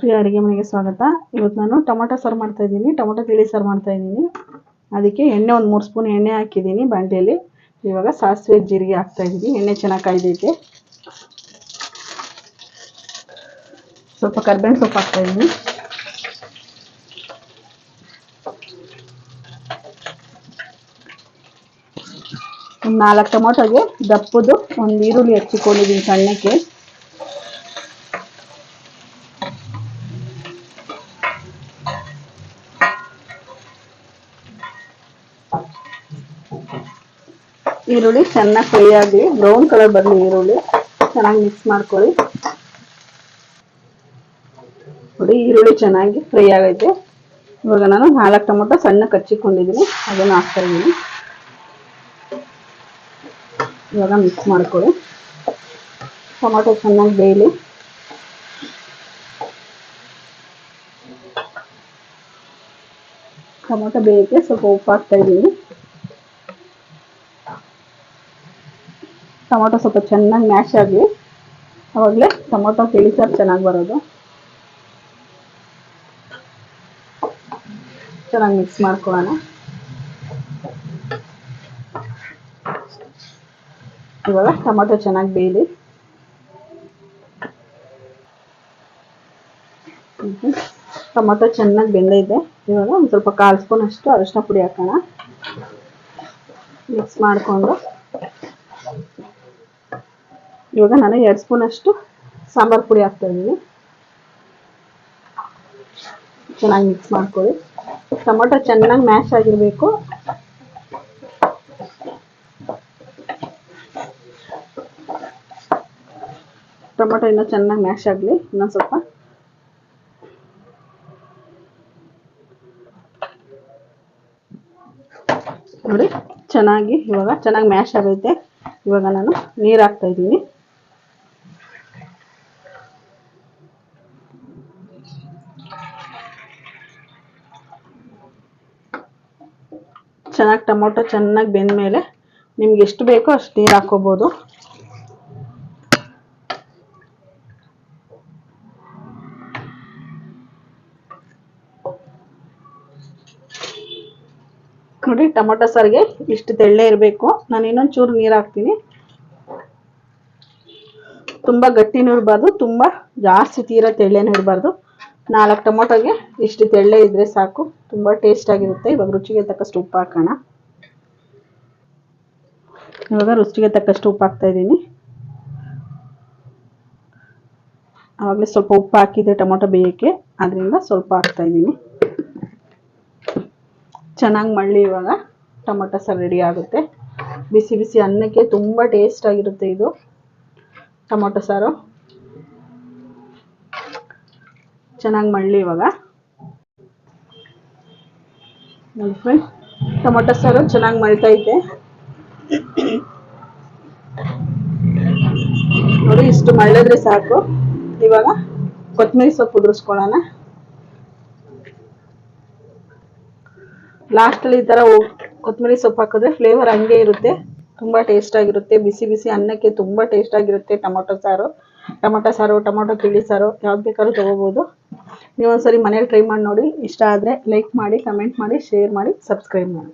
ಪ್ರಿಯ ಅಡುಗೆ ಮನೆಗೆ ಸ್ವಾಗತ. ಇವತ್ತು ನಾನು ಟೊಮೊಟೊ ಸಾರು ಮಾಡ್ತಾ ಇದ್ದೀನಿ. ಟೊಮೊಟೊ ತಿಳಿ ಸಾರು ಮಾಡ್ತಾ ಇದ್ದೀನಿ. ಅದಕ್ಕೆ ಎಣ್ಣೆ ಒಂದು 3 ಸ್ಪೂನ್ ಎಣ್ಣೆ ಹಾಕಿದ್ದೀನಿ ಬಾಣಲೆಯಲ್ಲಿ. ಇವಾಗ ಸಾಸಿವೆ ಜೀರಿಗೆ ಹಾಕ್ತಾ ಇದ್ದೀನಿ. ಎಣ್ಣೆ ಚೆನ್ನಾಗಿ ಕಾಯ್ದೈತೆ. ಸ್ವಲ್ಪ ಕರಿಬೇವಿನ ಸೊಪ್ಪು ಹಾಕ್ತಾ ಇದ್ದೀನಿ. ಒಂದು 4 ಟೊಮೊಟೊಗೆ ದಪ್ಪದು ಒಂದು ಈರುಳ್ಳಿ ಹೆಚ್ಚಿಕೊಂಡಿದ್ದೀನಿ ಸಣ್ಣಕ್ಕೆ. ಈರುಳ್ಳಿ ಚೆನ್ನಾಗಿ ಫ್ರೈ ಆಗಿ ಬ್ರೌನ್ ಕಲರ್ ಬರಲಿ. ಈರುಳ್ಳಿ ಚೆನ್ನಾಗಿ ಮಿಕ್ಸ್ ಮಾಡ್ಕೊಳ್ಳಿ. ನೋಡಿ, ಈರುಳ್ಳಿ ಚೆನ್ನಾಗಿ ಫ್ರೈ ಆಗೈತೆ. ಇವಾಗ ನಾನು 4 ಟೊಮೊಟೊ ಸಣ್ಣ ಕಚ್ಚಿಕೊಂಡಿದ್ದೀನಿ, ಅದನ್ನು ಹಾಕ್ತಾ ಇದ್ದೀನಿ. ಇವಾಗ ಮಿಕ್ಸ್ ಮಾಡ್ಕೊಳ್ಳಿ. ಟೊಮೊಟೊ ಚೆನ್ನಾಗಿ ಬೇಯಲಿ. ಟೊಮೊಟೊ ಬೇಯಕ್ಕೆ ಸ್ವಲ್ಪ ಉಪ್ಪು ಹಾಕ್ತಾ ಇದ್ದೀನಿ. ಟೊಮೊಟೊ ಸ್ವಲ್ಪ ಚೆನ್ನಾಗಿ ಮ್ಯಾಶ್ ಆಗಲಿ, ಅವಾಗಲೇ ಟೊಮೊಟೊ ತಿಳಿ ಸಾರು ಚೆನ್ನಾಗಿ ಬರೋದು. ಚೆನ್ನಾಗಿ ಮಿಕ್ಸ್ ಮಾಡ್ಕೊಳ್ಳೋಣ. ಇವಾಗ ಟೊಮೊಟೊ ಚೆನ್ನಾಗಿ ಬೇಯಲಿ. ಟೊಮೊಟೊ ಚೆನ್ನಾಗಿ ಬೆಂದೈತೆ. ಇವಾಗ ಒಂದು ಸ್ವಲ್ಪ 1/4 ಸ್ಪೂನ್ ಅಷ್ಟು ಅರಿಶಿನ ಪುಡಿ ಹಾಕೋಣ. ಮಿಕ್ಸ್ ಮಾಡಿಕೊಂಡು ಇವಾಗ ನಾನು 2 ಸ್ಪೂನ್ ಅಷ್ಟು ಸಾಂಬಾರು ಪುಡಿ ಹಾಕ್ತಾ ಇದ್ದೀನಿ. ಚೆನ್ನಾಗಿ ಮಿಕ್ಸ್ ಮಾಡ್ಕೊಳ್ಳಿ. ಟೊಮೊಟೊ ಚೆನ್ನಾಗಿ ಮ್ಯಾಶ್ ಆಗಿರಬೇಕು. ಟೊಮೊಟೊ ಇನ್ನೂ ಚೆನ್ನಾಗಿ ಮ್ಯಾಶ್ ಆಗಲಿ. ಇನ್ನೊಂದು ಸ್ವಲ್ಪ ನೋಡಿ, ಇವಾಗ ಚೆನ್ನಾಗಿ ಮ್ಯಾಶ್ ಆಗೈತೆ. ಇವಾಗ ನಾನು ನೀರು ಹಾಕ್ತಾ ಇದ್ದೀನಿ. ಚೆನ್ನಾಗಿ ಟೊಮೊಟೊ ಚೆನ್ನಾಗಿ ಬೆಂದ ಮೇಲೆ ನಿಮ್ಗೆ ಎಷ್ಟು ಬೇಕೋ ಅಷ್ಟು ನೀರು ಹಾಕೋಬೋದು. ನೋಡಿ, ಟೊಮೊಟೊ ಸಾರಿಗೆ ಇಷ್ಟು ತೆಳ್ಳೆ ಇರಬೇಕು. ನಾನು ಇನ್ನೊಂದು ಚೂರು ನೀರು ಹಾಕ್ತೀನಿ. ತುಂಬ ಗಟ್ಟಿನೂ ಇರಬಾರ್ದು, ತುಂಬ ಜಾಸ್ತಿ ತೀರಾ ತೆಳ್ಳೆನೂ ಇರಬಾರ್ದು. 4 ಟೊಮೊಟೊಗೆ ಇಷ್ಟು ತೆಳ್ಳೆ ಇದ್ರೆ ಸಾಕು. ತುಂಬ ಟೇಸ್ಟ್ ಆಗಿರುತ್ತೆ. ಇವಾಗ ರುಚಿಗೆ ತಕ್ಕಷ್ಟು ಉಪ್ಪು ಹಾಕೋಣ. ಇವಾಗ ರುಚಿಗೆ ತಕ್ಕಷ್ಟು ಉಪ್ಪು ಹಾಕ್ತಾ ಇದ್ದೀನಿ. ಆವಾಗಲೇ ಸ್ವಲ್ಪ ಉಪ್ಪು ಹಾಕಿದೆ ಟೊಮೊಟೊ ಬೇಯಕ್ಕೆ, ಅದರಿಂದ ಸ್ವಲ್ಪ ಹಾಕ್ತಾ ಇದ್ದೀನಿ. ಚೆನ್ನಾಗಿ ಮಳ್ಳಿ. ಇವಾಗ ಟೊಮೊಟೊ ಸಾರು ರೆಡಿ ಆಗುತ್ತೆ. ಬಿಸಿ ಬಿಸಿ ಅನ್ನಕ್ಕೆ ತುಂಬ ಟೇಸ್ಟ್ ಆಗಿರುತ್ತೆ ಇದು ಟೊಮೊಟೊ ಸಾರು. ಚೆನ್ನಾಗಿ ಮಳ್ಳಿ. ಇವಾಗ ನೋಡಿ ಫ್ರೆಂಡ್ಸ್, ಟೊಮೊಟೊ ಸಾರು ಚೆನ್ನಾಗಿ ಮಳ್ತೈತೆ. ನೋಡಿ, ಇಷ್ಟು ಮಳ್ಳಿದ್ರೆ ಸಾಕು. ಇವಾಗ ಕೊತ್ತಂಬರಿ ಸೊಪ್ಪು ಉದುರಿಸ್ಕೊಳ್ಳೋಣ. ಲಾಸ್ಟಲ್ಲಿ ಈ ಥರ ಕೊತ್ತಂಬರಿ ಸೊಪ್ಪು ಹಾಕಿದ್ರೆ ಫ್ಲೇವರ್ ಹಂಗೆ ಇರುತ್ತೆ. ತುಂಬ ಟೇಸ್ಟ್ ಆಗಿರುತ್ತೆ. ಬಿಸಿ ಬಿಸಿ ಅನ್ನಕ್ಕೆ ತುಂಬ ಟೇಸ್ಟ್ ಆಗಿರುತ್ತೆ ಟೊಮೊಟೊ ಸಾರು. ಟೊಮೊಟೊ ತಿಳಿ ಸಾರು ಯಾವ್ದು ಬೇಕಾದ್ರೂ ತೊಗೋಬೋದು. ನೀವು ಒಂದ್ಸರಿ ಮನೇಲಿ ಟ್ರೈ ಮಾಡಿ ನೋಡಿ. ಇಷ್ಟ ಆದರೆ ಲೈಕ್ ಮಾಡಿ, ಕಮೆಂಟ್ ಮಾಡಿ, ಶೇರ್ ಮಾಡಿ, ಸಬ್ಸ್ಕ್ರೈಬ್ ಮಾಡಿ.